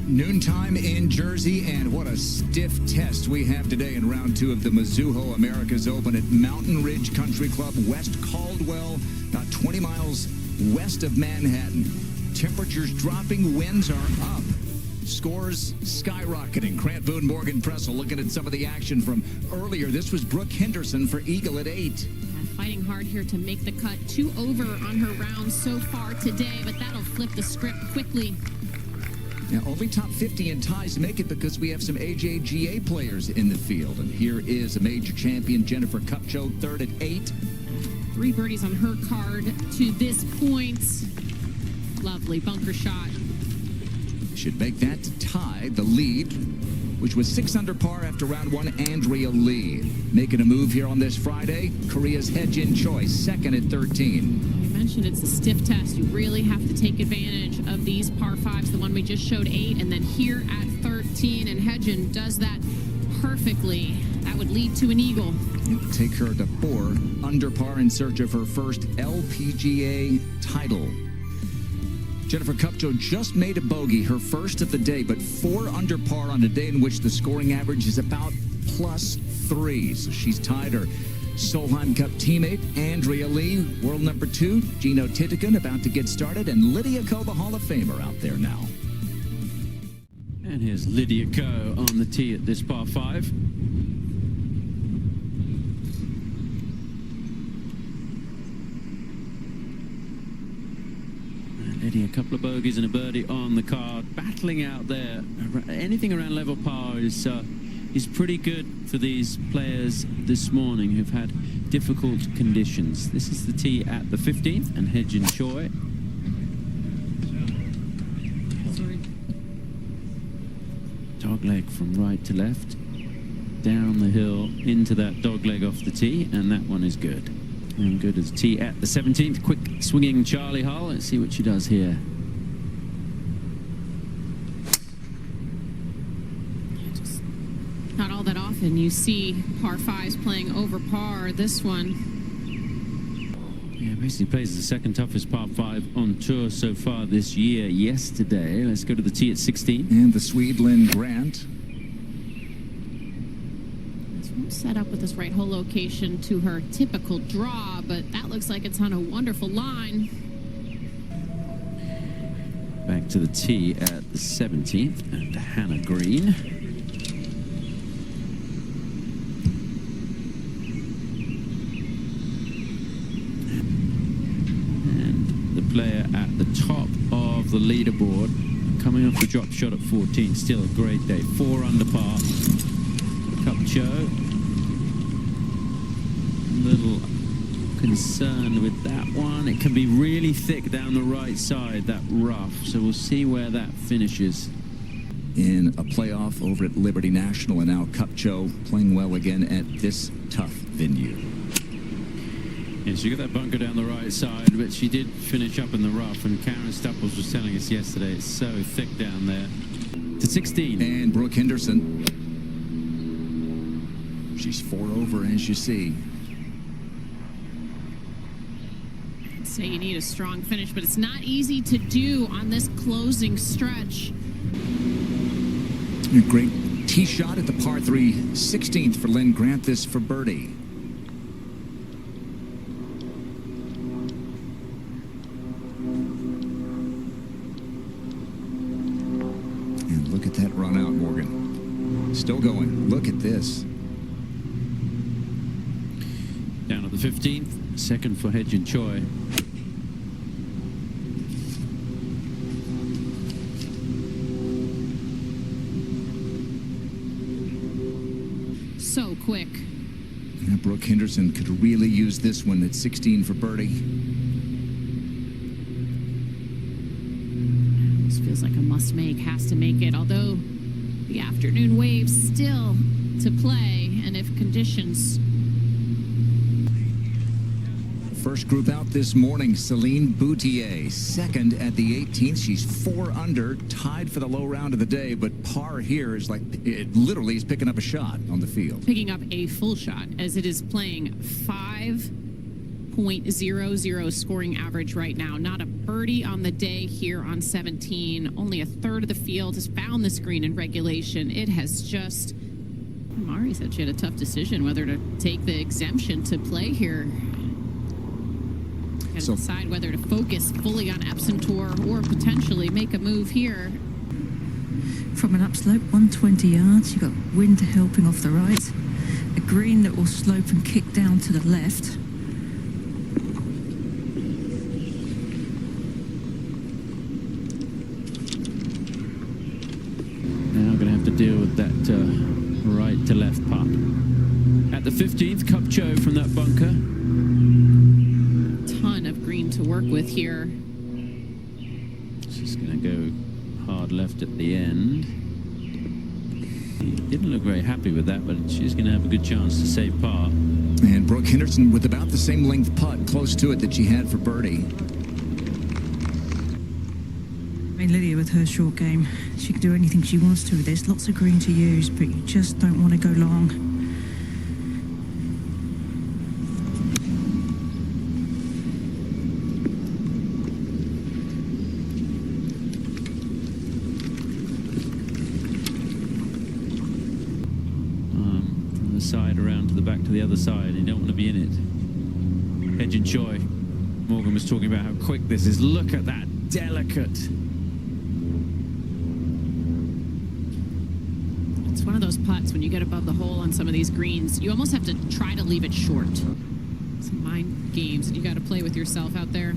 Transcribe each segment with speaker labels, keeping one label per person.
Speaker 1: Noontime in Jersey, and what a stiff test we have today in round 2 of the Mizuho Americas Open at Mountain Ridge Country Club, West Caldwell, about 20 miles west of Manhattan. Temperatures dropping, winds are up. Scores skyrocketing. Grant Boone, Morgan Pressel looking at some of the action from earlier. This was Brooke Henderson for Eagle at 8.
Speaker 2: Fighting hard here to make the cut. 2 over on her round so far today, but that'll flip the script quickly.
Speaker 1: Now, only top 50 in ties make it because we have some AJGA players in the field. And here is a major champion, Jenniferkupcho, third at 8.
Speaker 2: 3 birdies on her card to this point. Lovely bunker shot.
Speaker 1: Should make that to tie the lead, which was 6 under par after round 1, Andrealee. Making a move here on this Friday, Korea's Hyejinchoi, second at 13.
Speaker 2: You mentioned it's a stiff test. You really have to take advantage of these par 5s, the one we just showed 8, and then here at 13, and Hyejin does that perfectly. That would lead to an eagle.
Speaker 1: It'll take her to 4 under par in search of her first LPGA title. Jenniferkupcho just made a bogey, her first of the day, but 4 under par on a day in which the scoring average is about +3. So she's tied her Solheim Cup teammate, Andrealee, world number 2, Jeenothitikul, about to get started, and Lydiako, the Hall of Famer, out there now.
Speaker 3: And here's Lydiako on the tee at this par 5. A couple of bogeys and a birdie on the card, battling out there. Anything around level par is pretty good for these players this morning who've had difficult conditions. This is the tee at the 15th, and hyejinchoi. Dogleg from right to left, down the hill into that dogleg off the tee, and that one is good. And good as tee at the 17th. Quick swinging charleyhull. Let's see what she does here.
Speaker 2: Just not all that often you see par 5s playing over par. This one,
Speaker 3: yeah, basically plays the second toughest par 5 on tour so far this year. Yesterday, let's go to the tee at 16.
Speaker 1: And the Swede Linngrant.
Speaker 2: Set up with this right hole location to her typical draw, but that looks like it's on a wonderful line.
Speaker 3: Back to the tee at the 17th, and hannahgreen. And the player at the top of the leaderboard, coming off the drop shot at 14, still a great day. 4 under par. Kupcho. Little concerned with that one. It can be really thick down the right side, that rough, so we'll see where that finishes.
Speaker 1: In a playoff over at Liberty National, and now Kupcho playing well again at this tough venue.
Speaker 3: Yeah, she got that bunker down the right side, but she did finish up in the rough, and Karen Stupples was telling us yesterday it's so thick down there. To 16.
Speaker 1: And Brooke Henderson. She's 4 over, as you see.
Speaker 2: Say you need a strong finish, but it's not easy to do on this closing stretch.
Speaker 1: A great tee shot at the par 3 16th for linngrant, this for birdie. And look at that run out, Morgan. Still going. Look at this.
Speaker 3: Down at the 15th, second for hyejinchoi.
Speaker 2: So quick.
Speaker 1: Yeah, Brooke Henderson could really use this one at 16 for birdie.
Speaker 2: This feels like a must-make, has to make it, although the afternoon waves still to play, and if conditions...
Speaker 1: First group out this morning, celineboutier, second at the 18th. She's 4 under, tied for the low round of the day, but par here is like, it literally is picking up a shot on the field.
Speaker 2: Picking up a full shot, as it is playing 5 3.00 scoring average right now. Not a birdie on the day here on 17. Only a third of the field has found this green in regulation. It has just... Mari said she had a tough decision whether to take the exemption to play here. Got to decide whether to focus fully on Epson Tour or potentially make a move here.
Speaker 4: From an upslope, 120 yards, you've got wind helping off the right. A green that will slope and kick down to the left.
Speaker 3: Now I'm going to have to deal with that right to left putt. At the 15th, Kupcho from that bunker.
Speaker 2: Ton of green to work with here.
Speaker 3: She's going to go hard left at the end. Didn't look very happy with that, but she's going to have a good chance to save par.
Speaker 1: And Brooke Henderson with about the same length putt close to it that she had for birdie.
Speaker 4: I mean, Lydia with her short game, she can do anything she wants to with this. Lots of green to use, but you just don't want to go long.
Speaker 3: From the side around to the back to the other side. You don't want to be in it. Hyejinchoi. Morgan was talking about how quick this is. Look at that. Delicate.
Speaker 2: It's one of those putts when you get above the hole on some of these greens, you almost have to try to leave it short. Some mind games that you got to play with yourself out there.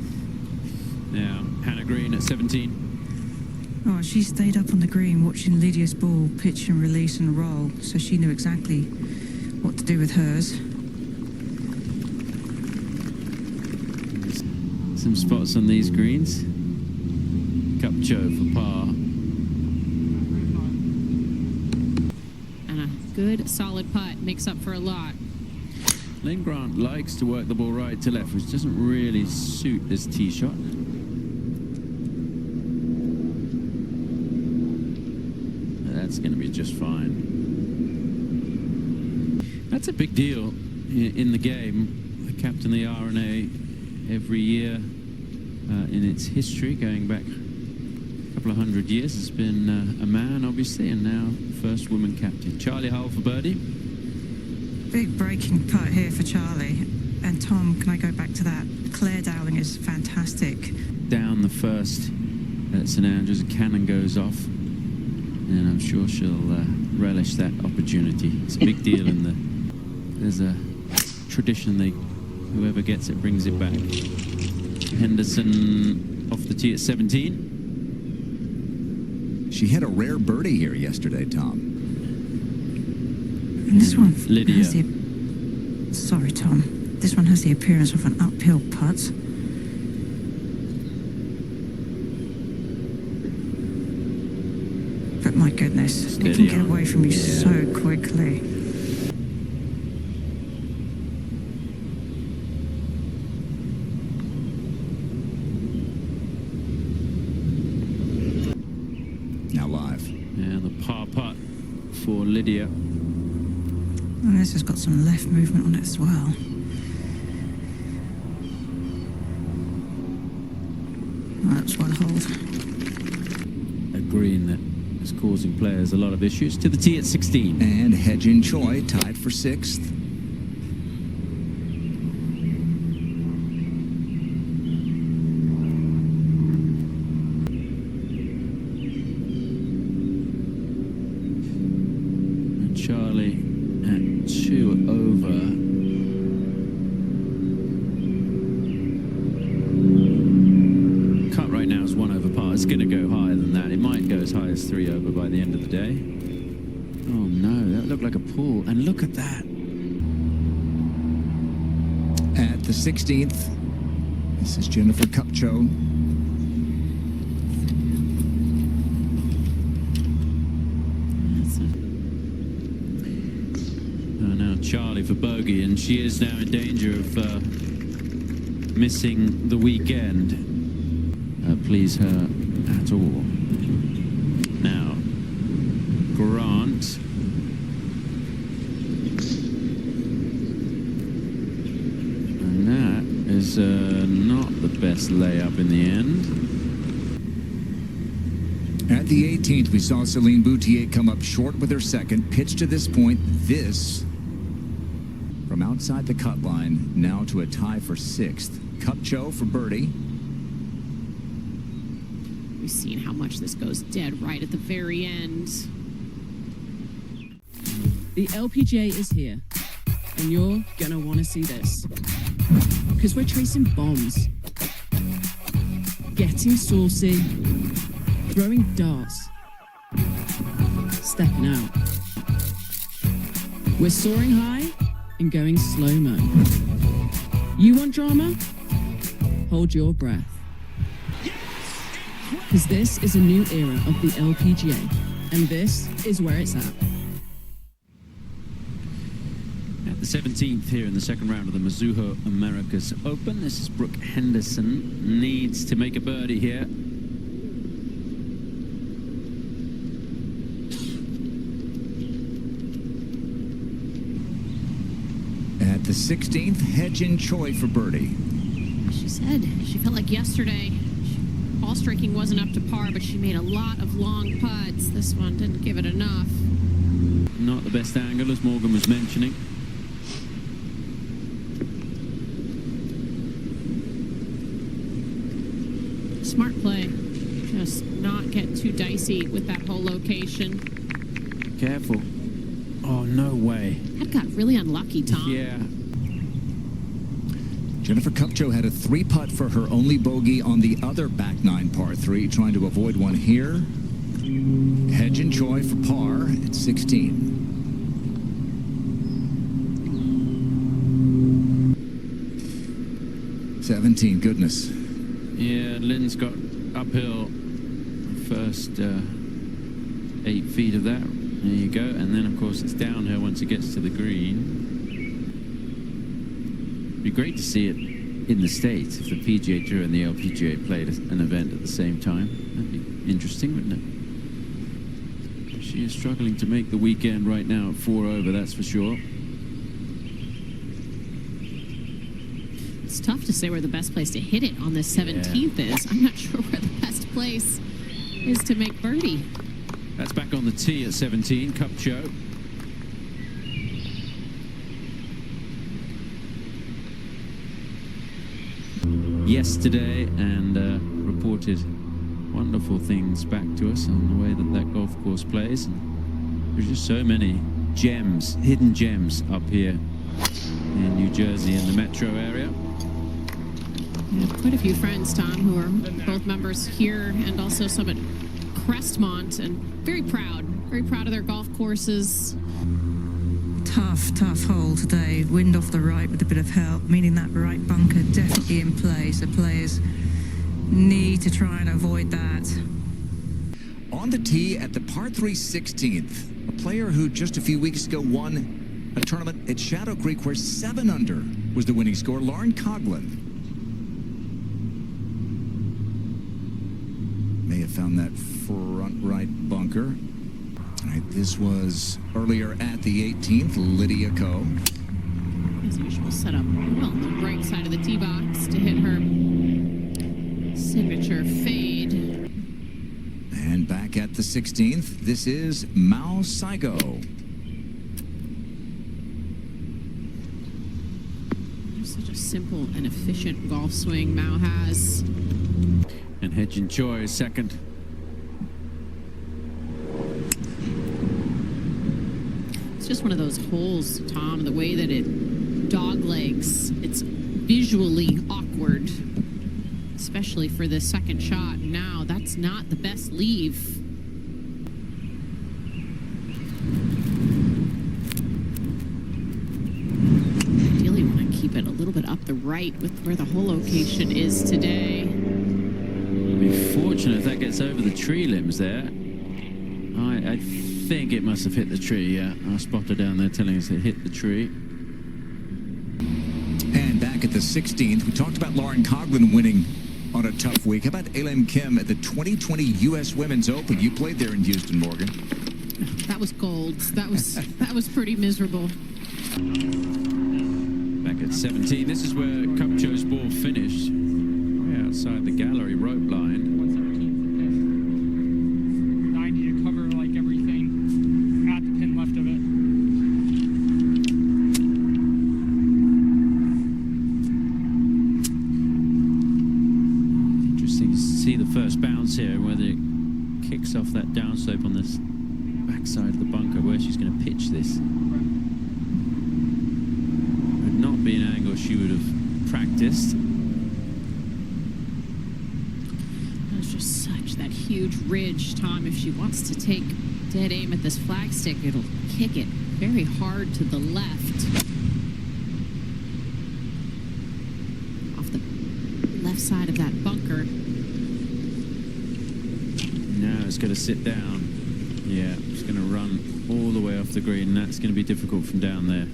Speaker 3: Now, hannahgreen at 17.
Speaker 4: Oh, she stayed up on the green watching Lydia's ball pitch and release and roll, so she knew exactly what to do with hers.
Speaker 3: Some spots on these greens. Kupcho for par.
Speaker 2: And a good, solid putt makes up for a lot.
Speaker 3: Linngrant likes to work the ball right to left, which doesn't really suit this tee shot. That's going to be just fine. That's a big deal in the game. I captain the R&A every year in its history, going back a couple of 100 years. It's been a man, obviously, and now first woman captain. Charleyhull for birdie.
Speaker 4: Big breaking putt here for Charlie. And Tom, can I go back to that? Claire Dowling is fantastic.
Speaker 3: Down the first at St Andrews, a cannon goes off. And I'm sure she'll relish that opportunity. It's a big deal in there's a tradition, whoever gets it brings it back. Henderson off the tee at 17.
Speaker 1: She had a rare birdie here yesterday, Tom.
Speaker 4: And this one
Speaker 3: Lydia.
Speaker 4: has the... Sorry, Tom. This one has the appearance of an uphill putt. But my goodness, it can get away from you so quickly.
Speaker 1: Now live.
Speaker 3: And the par putt for Lydia.
Speaker 4: And this has got some left movement on it as well. That's well hold.
Speaker 3: A green that is causing players a lot of issues. To the tee at 16.
Speaker 1: And hyejinchoi tied for 6th.
Speaker 3: And Charlie at 2 over. Cut right now is 1 over par. It's going to go higher than that. It might go as high as 3 over by the end of the day. Oh no, that looked like a pull. And look at that.
Speaker 1: At the 16th, this is jenniferkupcho.
Speaker 3: Now Charlie for bogey, and she is now in danger of missing the weekend. Please her at all. Now, Grant. And that not the best layup in the end.
Speaker 1: At the 18th, we saw celineboutier come up short with her second. Pitch to this point. This from outside the cut line, now to a tie for 6th. Kupcho for birdie.
Speaker 2: We've seen how much this goes dead right at the very end.
Speaker 5: The LPGA is here, and you're gonna want to see this. Because we're tracing bombs, getting saucy, throwing darts, stepping out. We're soaring high and going slow-mo. You want drama? Hold your breath. Because this is a new era of the LPGA, and this is where it's at.
Speaker 3: At the 17th here in the second round of the Mizuho Americas Open, this is Brooke Henderson. Needs to make a birdie here.
Speaker 1: At the 16th, hyejinchoi for birdie.
Speaker 2: She said she felt like yesterday ball striking wasn't up to par, but she made a lot of long putts. This one didn't give it enough.
Speaker 3: Not the best angle, as Morgan was mentioning.
Speaker 2: Smart play. Just not get too dicey with that whole location.
Speaker 3: Careful. Oh, no way.
Speaker 2: That got really unlucky, Tom.
Speaker 3: Yeah.
Speaker 1: Jenniferkupcho had a 3-putt for her only bogey on the other back 9 par 3, trying to avoid one here. Hyejinchoi for par at 16. $17, goodness.
Speaker 3: Yeah, Lynn's got uphill first 8 feet of that. There you go. And then, of course, it's downhill once it gets to the green. Be great to see it in the States if the PGA Tour and the LPGA played an event at the same time. That'd be interesting, wouldn't it? She is struggling to make the weekend right now at 4 over, that's for sure.
Speaker 2: It's tough to say where the best place to hit it on this 17th is. I'm not sure where the best place is to make birdie.
Speaker 3: That's back on the tee at 17, Kupcho. Yesterday and reported wonderful things back to us on the way that golf course plays. And there's just so many gems, hidden gems up here in New Jersey in the metro area.
Speaker 2: We have quite a few friends, Tom, who are both members here and also some at Crestmont, and very proud of their golf courses.
Speaker 4: Tough hole today. Wind off the right with a bit of help, meaning that right bunker definitely in play. So players need to try and avoid that.
Speaker 1: On the tee at the par 3 16th, a player who just a few weeks ago won a tournament at Shadow Creek where 7 under was the winning score, laurencoughlin. May have found that front right bunker. All right, this was earlier at the 18th, lydiako.
Speaker 2: As usual, set up well on the right side of the tee box to hit her signature fade.
Speaker 1: And back at the 16th, this is maosaigo.
Speaker 2: Such a simple and efficient golf swing Mao has.
Speaker 3: And hyejinchoi is second.
Speaker 2: It's just one of those holes, Tom, the way that it dog legs. It's visually awkward, especially for the second shot. Now, that's not the best leave. Ideally, want to keep it a little bit up the right with where the hole location is today.
Speaker 3: Be fortunate if that gets over the tree limbs there. I think it must have hit the tree, yeah. Our spotter down there telling us it hit the tree.
Speaker 1: And back at the 16th, we talked about Laurencoughlin winning on a tough week. How about alimkim at the 2020 U.S. Women's Open? You played there in Houston, Morgan.
Speaker 2: That was gold. That was pretty miserable.
Speaker 3: Back at at 17. This is where Kupcho's ball finished, way outside the gallery rope line.
Speaker 6: 90 to cover like everything at the pin left of it.
Speaker 3: Interesting to see the first bounce here, and whether it kicks off that downslope on this backside of the bunker, where she's going to pitch this. Would not be an angle she would have practiced.
Speaker 2: There's just such that huge ridge, Tom. If she wants to take dead aim at this flagstick, it'll kick it very hard to the left. Off the left side of that bunker.
Speaker 3: Now it's going to sit down. Yeah, it's going to run all the way off the green. That's going to be difficult from down there.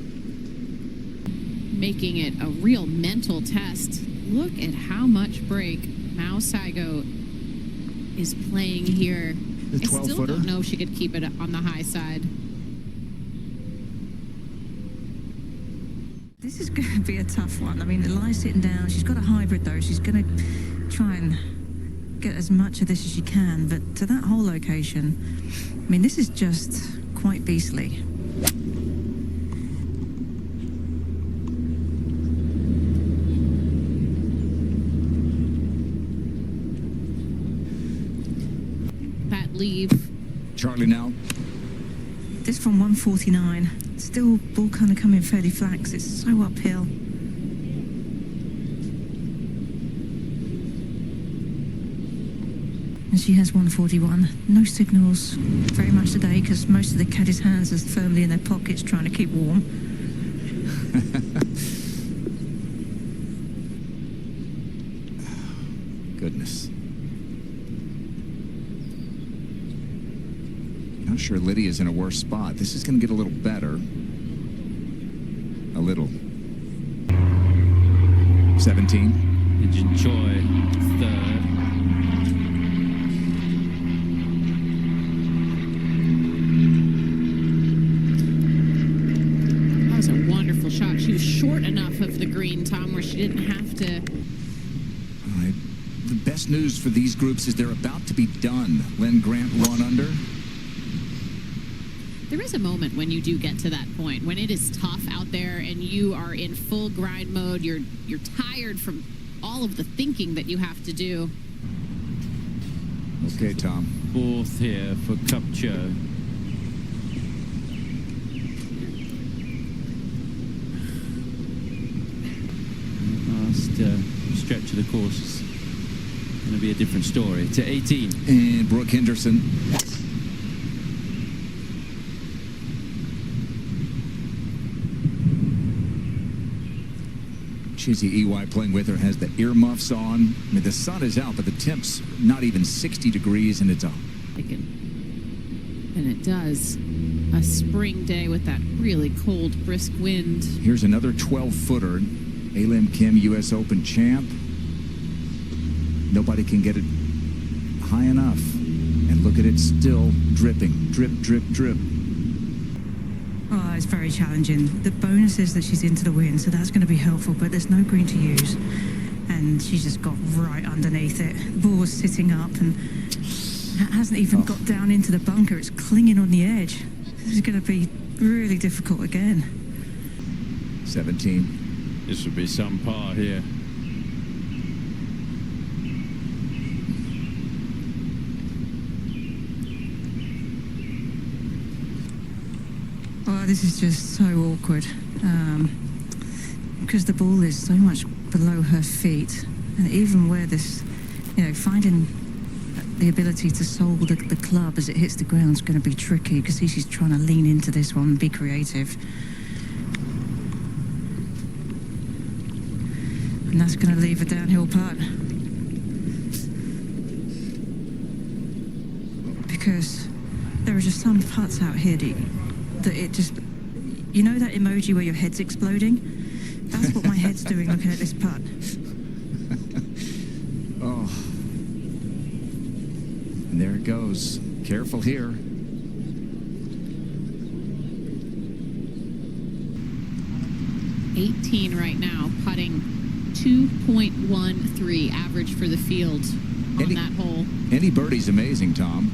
Speaker 2: Making it a real mental test. Look at how much break maosaigo is playing here.
Speaker 1: The
Speaker 2: I still
Speaker 1: 12-footer?
Speaker 2: don't know if she could keep it on the high side.
Speaker 4: This is going to be a tough one. I mean, Eli's sitting down. She's got a hybrid, though. She's going to try and get as much of this as she can. But to that whole location, I mean, this is just quite beastly.
Speaker 2: That leave.
Speaker 1: Charlie now.
Speaker 4: This from 149. Still ball kind of coming fairly flat 'cause it's so uphill. And she has 141. No signals very much today because most of the caddies' hands are firmly in their pockets trying to keep warm.
Speaker 1: Goodness. Not sure Lydia's in a worse spot. This is going to get a little better. A little. 17.
Speaker 3: Hyejinchoi, third.
Speaker 2: That was a wonderful shot. She was short enough of the green, Tom, where she didn't have to.
Speaker 1: All right. The best news for these groups is they're about to be done. Linngrant 1 under.
Speaker 2: There is a moment when you do get to that point, when it is tough out there and you are in full grind mode. You're tired from all of the thinking that you have to do.
Speaker 1: Okay, Tom.
Speaker 3: Fourth here for Kupcho. Last stretch of the course is going to be a different story. To 18.
Speaker 1: And Brookehenderson. Chizzyiwai playing with her has the earmuffs on. I mean, the sun is out, but the temp's not even 60 degrees, and it's on.
Speaker 2: And it does. A spring day with that really cold, brisk wind.
Speaker 1: Here's another 12-footer. Alimkim U.S. Open champ. Nobody can get it high enough. And look at it, still dripping. Drip, drip, drip.
Speaker 4: Oh, it's very challenging. The bonus is that she's into the wind, so that's going to be helpful, but there's no green to use. And she just got right underneath it. The ball was sitting up and hasn't even got down into the bunker. It's clinging on the edge. This is going to be really difficult again.
Speaker 1: 17.
Speaker 3: This would be some par here.
Speaker 4: Oh, this is just so awkward. Because the ball is so much below her feet. And even where this, finding the ability to solve the club as it hits the ground is going to be tricky because she's trying to lean into this one and be creative. And that's going to leave a downhill putt. Because there are just some putts out here that it just... You know that emoji where your head's exploding? That's what my head's doing looking at this putt.
Speaker 1: Oh. And there it goes. Careful here.
Speaker 2: 18 right now, putting 2.13 average for the field on that hole.
Speaker 1: Any birdie's amazing, Tom.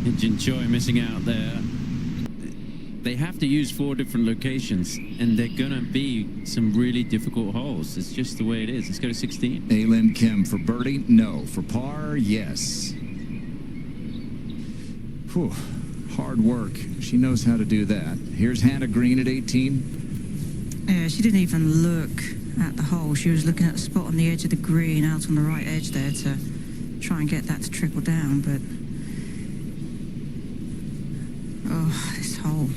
Speaker 3: Hyejinchoi missing out there. They have to use 4 different locations, and they're going to be some really difficult holes. It's just the way it is. Let's go to 16.
Speaker 1: Alimkim for birdie, no. For par, yes. Whew. Hard work. She knows how to do that. Here's Hannah-Green at 18.
Speaker 4: Yeah, she didn't even look at the hole. She was looking at the spot on the edge of the green, out on the right edge there, to try and get that to trickle down, but... oh, this hole.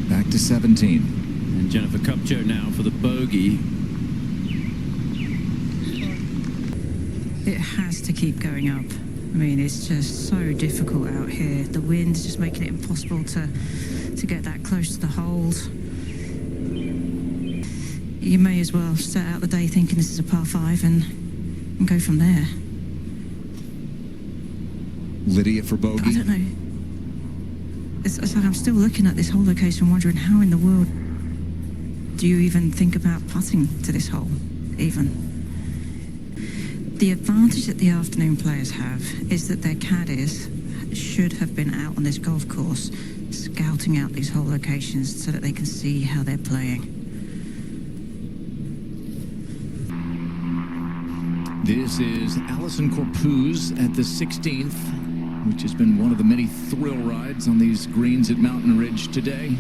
Speaker 1: Back to 17.
Speaker 3: And Jenniferkupcho now for the bogey.
Speaker 4: It has to keep going up. I mean, it's just so difficult out here. The wind's just making it impossible to get that close to the holes. You may as well start out the day thinking this is a par 5 and go from there.
Speaker 1: Lydia for bogey.
Speaker 4: I don't know. It's like I'm still looking at this hole location, wondering how in the world do you even think about putting to this hole, even? The advantage that the afternoon players have is that their caddies should have been out on this golf course scouting out these hole locations so that they can see how they're playing.
Speaker 1: This is allisencorpuz at the 16th, which has been one of the many thrill rides on these greens at Mountain Ridge today.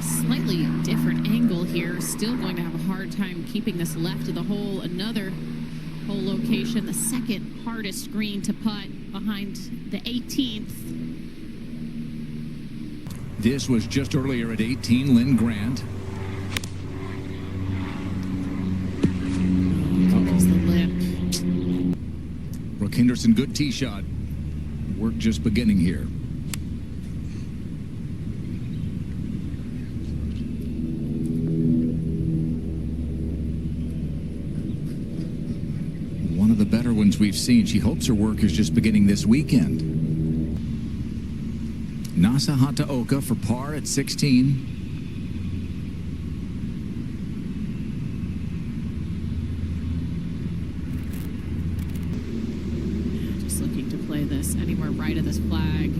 Speaker 2: Slightly different angle here. Still going to have a hard time keeping this left of the hole. Another hole location, the second hardest green to putt behind the 18th.
Speaker 1: This was just earlier at 18, linngrant.
Speaker 2: Focus the lip.
Speaker 1: Brookehenderson, good tee shot. Work just beginning here. One of the better ones we've seen. She hopes her work is just beginning this weekend. Nasahataoka for par at 16.
Speaker 2: Just looking to play this anywhere right of this flag.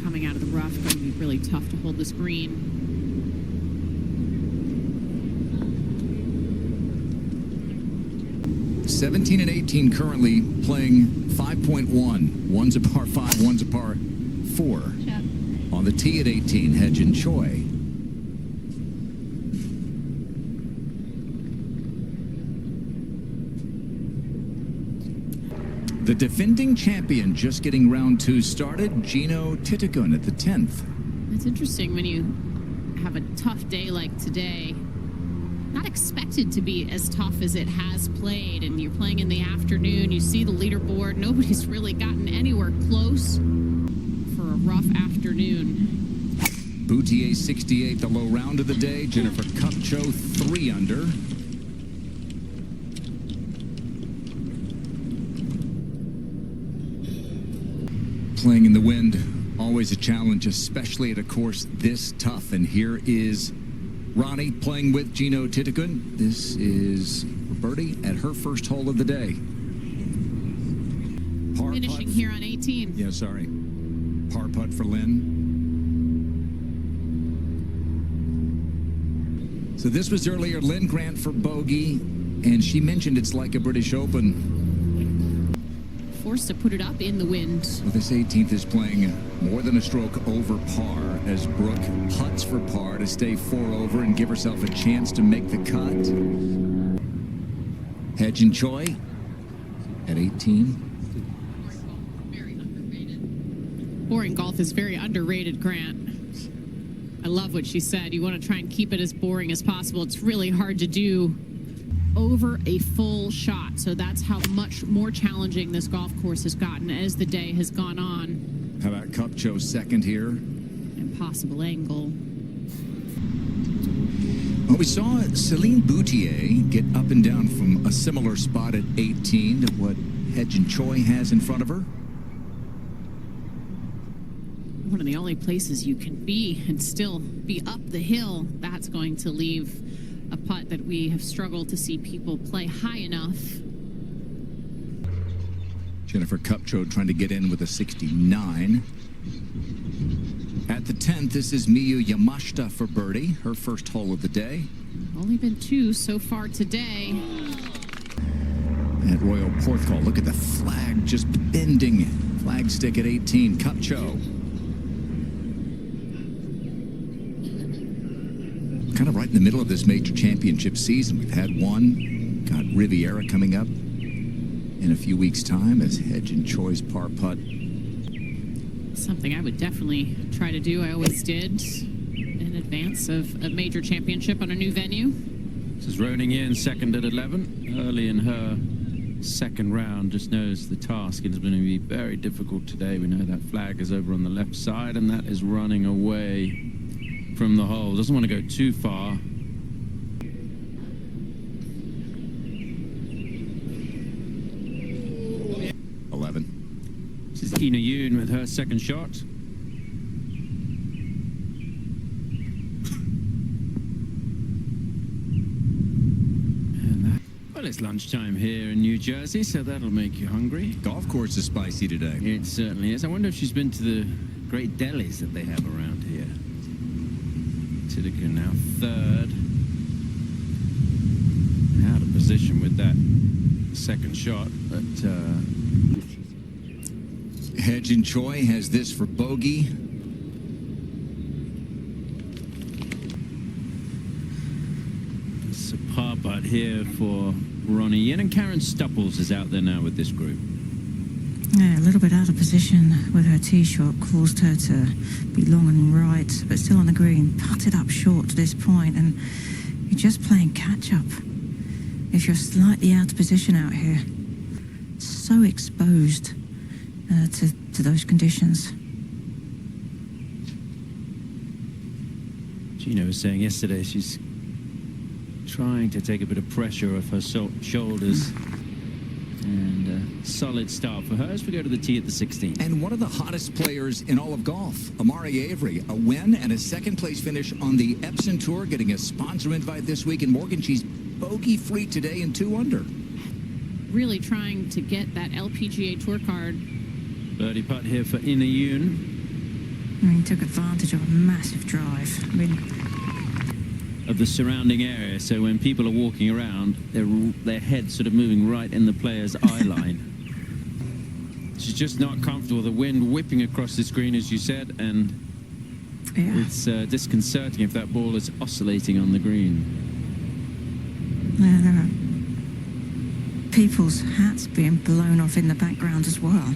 Speaker 2: Coming out of the rough, going to be really tough to hold this green.
Speaker 1: 17 and 18 currently playing 5.1. One's a par 5, one's a par 4. On the tee at 18, hyejinchoi. The defending champion just getting round 2 started, jeenothitikul at the 10th.
Speaker 2: It's interesting when you have a tough day like today. Not expected to be as tough as it has played, and you're playing in the afternoon, you see the leaderboard, nobody's really gotten anywhere close for a rough afternoon.
Speaker 1: Boutier 68, the low round of the day. Jenniferkupcho 3 under. Playing in the wind, always a challenge, especially at a course this tough. And here is Ronnie playing with jeenothitikul. This is birdie at her first hole of the day. Par
Speaker 2: Finishing
Speaker 1: putt.
Speaker 2: here on 18.
Speaker 1: Yeah, sorry. Par putt for Lynn. So this was earlier, linngrant for bogey, and she mentioned it's like a British Open.
Speaker 2: Forced to put it up in the wind.
Speaker 1: Well, this 18th is playing more than a stroke over par as Brooke putts for par to stay 4 over and give herself a chance to make the cut. Hyejinchoi at 18.
Speaker 2: Boring golf is very underrated, Grant. I love what she said. You want to try and keep it as boring as possible. It's really hard to do over a full shot. So that's how much more challenging this golf course has gotten as the day has gone on.
Speaker 1: How about Kupcho second here?
Speaker 2: Impossible angle.
Speaker 1: Well, we saw celineboutier get up and down from a similar spot at 18 to what hyejinchoi has in front of her.
Speaker 2: one of the only places you can be and still be up the hill. That's going to leave a putt that we have struggled to see people play high enough.
Speaker 1: Jenniferkupcho trying to get in with a 69. At the 10th, this is miyuyamashita for birdie, her first hole of the day.
Speaker 2: Only been 2 so far today.
Speaker 1: At Royal Porthcawl, look at the flag just bending. Flag stick at 18, Kupcho. Kind of right in the middle of this major championship season. We've had one, got Riviera coming up in a few weeks' time as hyejinchoi's par putt.
Speaker 2: Something I would definitely try to do. I always did in advance of a major championship on a new venue.
Speaker 3: This is ruoningyin, second at 11. Early in her second round, just knows the task is going to be very difficult today. We know that flag is over on the left side, and that is running away from the hole. Doesn't want to go too far. This is inayoon with her second shot. Well, it's lunchtime here in New Jersey, so that'll make you hungry.
Speaker 1: Golf course is spicy today.
Speaker 3: It certainly is. I wonder if she's been to the great delis that they have around here. Jeenothitikul now third. Out of position with that second shot, but
Speaker 1: hyejinchoi has this for bogey.
Speaker 3: it's a par putt here for ruoningyin, and Karen Stupples is out there now with this group.
Speaker 4: Yeah, a little bit out of position with her tee shot, caused her to be long and right, but still on the green, putted up short to this point, and you're just playing catch up. If you're slightly out of position out here, so exposed to those conditions.
Speaker 3: Gino was saying yesterday she's trying to take a bit of pressure off her shoulders. And solid start for her as we go to the tee at the 16th.
Speaker 1: And one of the hottest players in all of golf, amariavery, a win and a second-place finish on the Epson Tour, getting a sponsor invite this week in Morgan. She's bogey-free today and 2 under.
Speaker 2: Really trying to get that LPGA Tour card.
Speaker 3: Birdie putt here for inayoon.
Speaker 4: I mean, took advantage of a massive drive. I mean,
Speaker 3: Of the surrounding area, so when people are walking around, their head's sort of moving right in the player's eye line. She's just not comfortable. The wind whipping across the screen, as you said, and
Speaker 4: yeah.
Speaker 3: it's disconcerting if that ball is oscillating on the green.
Speaker 4: Yeah, there are people's hats being blown off in the background as well.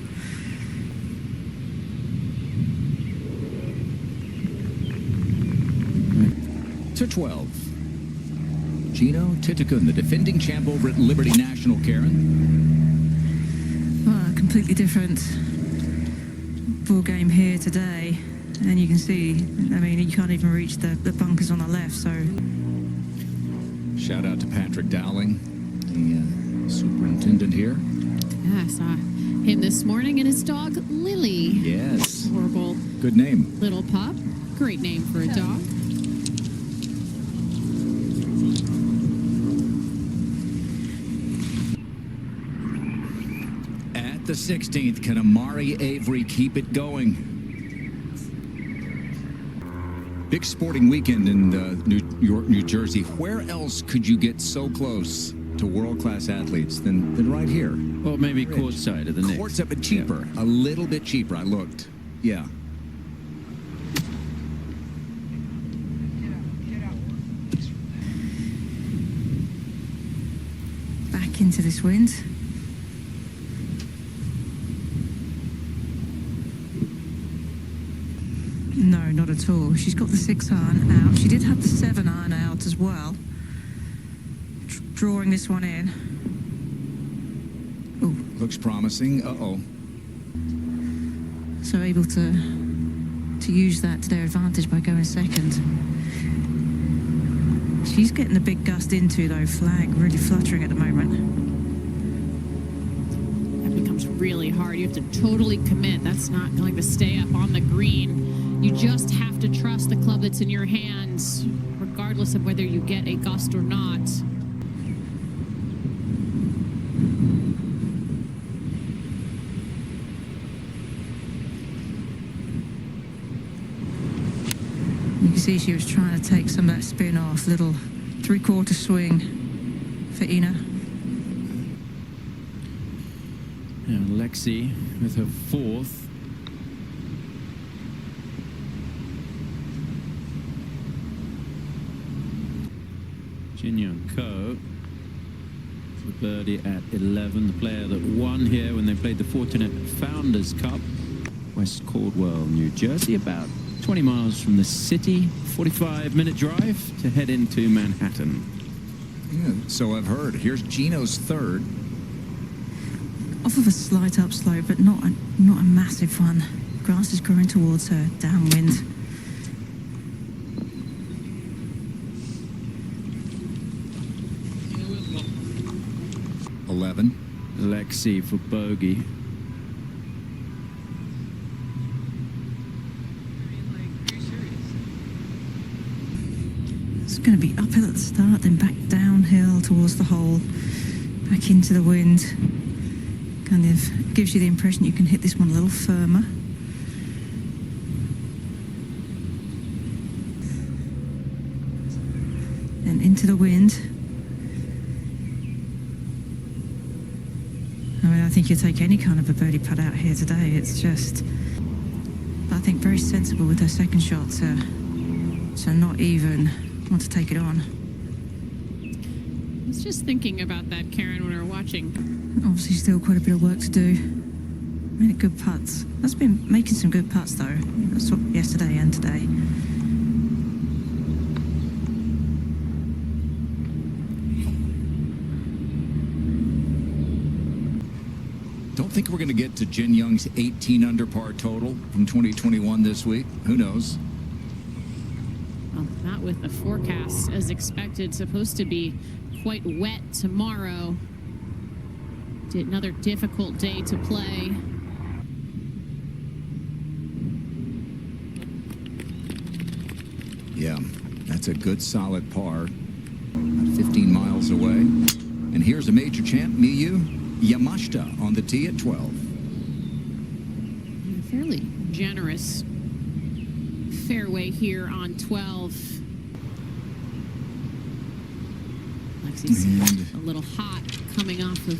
Speaker 1: To 12. Jeenothitikul, the defending champ over at Liberty National, Karen.
Speaker 4: Well, a completely different ball game here today. And you can see, I mean, you can't even reach the bunkers on the left, so...
Speaker 1: Shout out to Patrick Dowling, the superintendent here.
Speaker 2: Yeah, I saw him this morning and his dog, Lily.
Speaker 1: Yes.
Speaker 2: Adorable
Speaker 1: Good name.
Speaker 2: little pup. Great name for a dog.
Speaker 1: At the 16th, can amariavery keep it going? Big sporting weekend in New York, New Jersey. Where else could you get so close to world-class athletes than right here?
Speaker 3: Or maybe courtside at the Knicks.
Speaker 1: Courtside, but cheaper.
Speaker 3: Yeah.
Speaker 1: A little bit cheaper, I looked. Yeah.
Speaker 4: Back into this wind. No, not at all. She's got the 6-iron out. She did have the 7-iron out as well. Drawing this one in. Oh,
Speaker 1: Looks promising. Uh-oh.
Speaker 4: so able to use that to their advantage by going second. She's getting a big gust into, though. Flag really fluttering at the moment.
Speaker 2: That becomes really hard. You have to totally commit. That's not going to stay up on the green. You just have to trust the club that's in your hands, regardless of whether you get a gust or not.
Speaker 4: You can see she was trying to take some of that spin off. Little three-quarter swing for Ina.
Speaker 3: And Lexi with her fourth. Jinyoungko for birdie at 11, the player that won here when they played the Fortinet Founders Cup. West Caldwell, New Jersey, about 20 miles from the city, 45-minute drive to head into Manhattan.
Speaker 1: Yeah, so I've heard. Here's Gino's third.
Speaker 4: Off of a slight upslope, but not a massive one. Grass is growing towards her, downwind.
Speaker 3: Lexi for bogey.
Speaker 4: It's going to be uphill at the start, then back downhill towards the hole, back into the wind. Kind of gives you the impression you can hit this one a little firmer. And into the wind. I mean, I think you take any kind of a birdie putt out here today. It's just, I think, very sensible with her second shot to not even want to take it on.
Speaker 2: I was just thinking about that, Karen, when we were watching.
Speaker 4: Obviously still quite a bit of work to do. Made good putts. That's been making some good putts though. That's what, yesterday and today.
Speaker 1: Don't think we're going to get to Jin Young's 18 under par total from 2021 this week. Who knows?
Speaker 2: Well, not with the forecast as expected. Supposed to be quite wet tomorrow. Another difficult day to play.
Speaker 1: Yeah, that's a good solid par. About 15 miles away. And here's a major champ, Miyuyamashita, on the tee at 12.
Speaker 2: A fairly generous fairway here on 12. Lexi's a little hot coming off of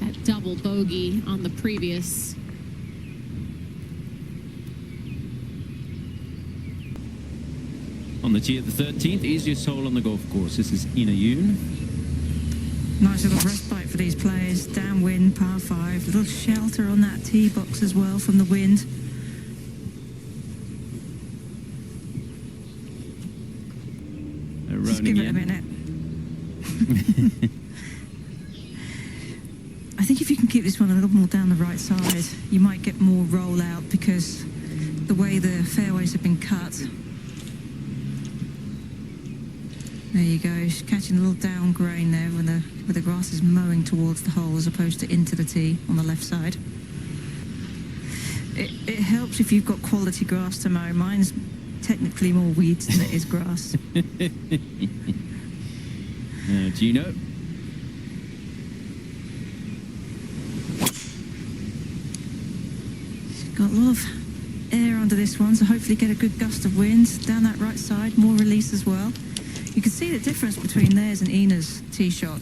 Speaker 2: that double bogey on the previous.
Speaker 3: On the tee at the 13th, easiest hole on the golf course. This is Inayoon.
Speaker 4: Nice little respite for these players. Downwind, par 5. Little shelter on that tee box as well from the wind. Just give it a minute. I think if you can keep this one a little more down the right side, you might get more roll out because the way the fairways have been cut. There you go, she's catching a little down grain there when the grass is mowing towards the hole as opposed to into the tee on the left side. It helps if you've got quality grass to mow. Mine's technically more weeds than it is grass.
Speaker 3: Gino.
Speaker 4: Got a lot of air under this one, so hopefully get a good gust of wind down that right side, more release as well. You can see the difference between theirs and Ina's tee shot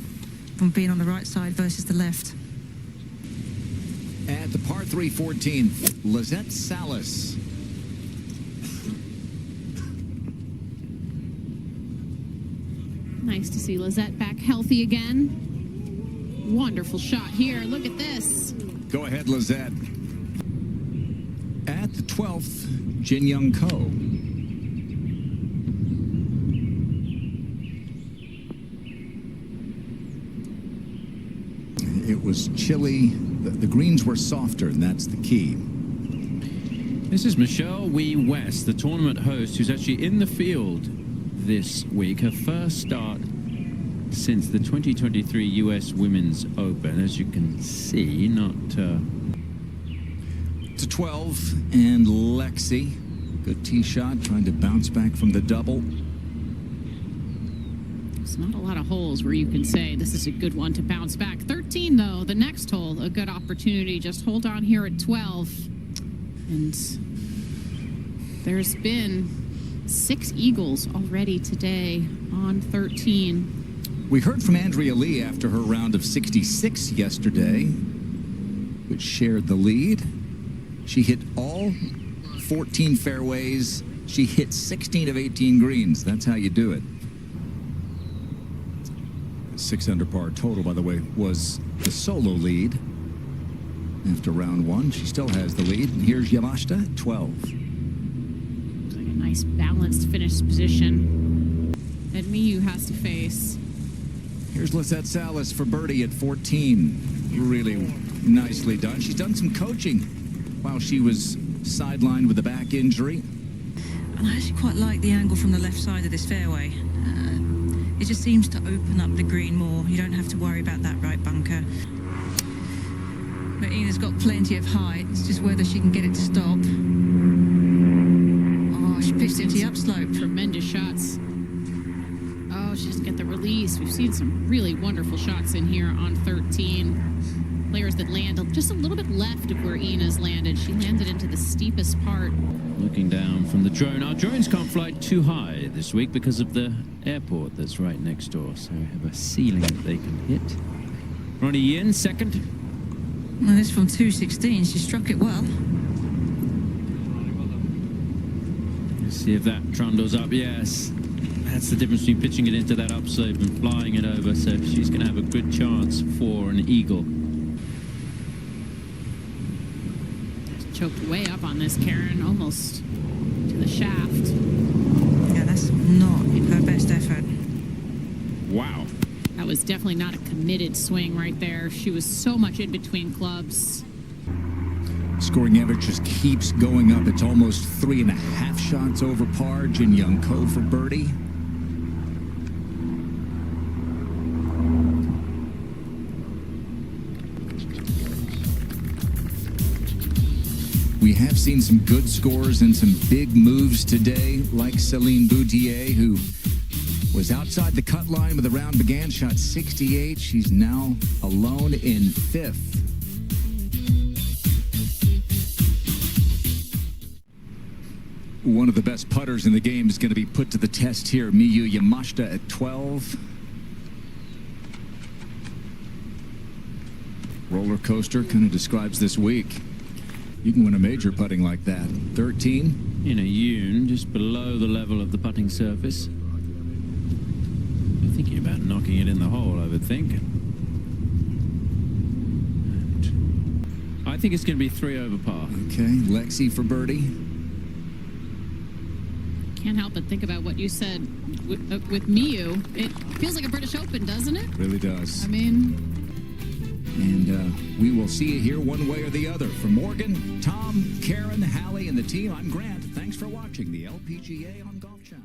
Speaker 4: from being on the right side versus the left.
Speaker 1: At the par 3 14th, lizettesalas.
Speaker 2: Nice to see Lizette back healthy again. Wonderful shot here. Look at this.
Speaker 1: Go ahead, Lizette. At the 12th, Jinyoungko. It was chilly. The greens were softer, and that's the key.
Speaker 3: This is michellewiewest, the tournament host, who's actually in the field this week. Her first start since the 2023 US Women's Open. As you can see, not...
Speaker 1: To 12, and Lexi. Good tee shot, trying to bounce back from the double.
Speaker 2: There's not a lot of holes where you can say this is a good one to bounce back. 13, though, the next hole, a good opportunity. Just hold on here at 12. And there's been 6 eagles already today on 13.
Speaker 1: We heard from Andrealee after her round of 66 yesterday, which shared the lead. She hit all 14 fairways. She hit 16 of 18 greens. That's how you do it. 6 under par total, by the way, was the solo lead after round 1. She still has the lead. And here's Yamashita, 12.
Speaker 2: Like a nice balanced finish position that Miyu has to face.
Speaker 1: Here's Lizettesalas for birdie at 14. Really nicely done. She's done some coaching while she was sidelined with a back injury.
Speaker 4: And I actually quite like the angle from the left side of this fairway. It just seems to open up the green more. You don't have to worry about that right bunker. But Ina's got plenty of height. It's just whether she can get it to stop. Oh, she pitched into the upslope.
Speaker 2: Tremendous shots. Oh, she doesn't get the release. We've seen some really wonderful shots in here on 13. Players that land just a little bit left of where Ina's landed. She landed into the steepest part.
Speaker 3: Looking down from the drone. Our drones can't fly too high this week because of the airport that's right next door. So we have a ceiling that they can hit. Ruoningyin, second.
Speaker 4: Well, this from 216. She struck it well.
Speaker 3: Let's see if that trundles up. Yes. That's the difference between pitching it into that upslope and flying it over. So she's going to have a good chance for an eagle.
Speaker 2: Choked way up on this, Karen, almost to the shaft.
Speaker 4: Yeah, that's not her best effort.
Speaker 3: Wow.
Speaker 2: That was definitely not a committed swing right there. She was so much in between clubs.
Speaker 1: Scoring average just keeps going up. It's almost 3.5 shots over par. Jinyoungko for birdie. We have seen some good scores and some big moves today, like celineboutier, who was outside the cut line when the round began, shot 68. She's now alone in 5th. One of the best putters in the game is going to be put to the test here. Miyuyamashita at 12. Roller coaster kind of describes this week. You can win a major putting like that. 13.
Speaker 3: Inayoon, just below the level of the putting surface. You're thinking about knocking it in the hole, I would think. And I think it's going to be 3 over par.
Speaker 1: Okay, Lexi for birdie.
Speaker 2: Can't help but think about what you said with Miyu. It feels like a British Open, doesn't it?
Speaker 1: Really does.
Speaker 2: I mean...
Speaker 1: And we will see you here one way or the other. For Morgan, Tom, Karen, Hallie, and the team, I'm Grant. Thanks for watching the LPGA on Golf Channel.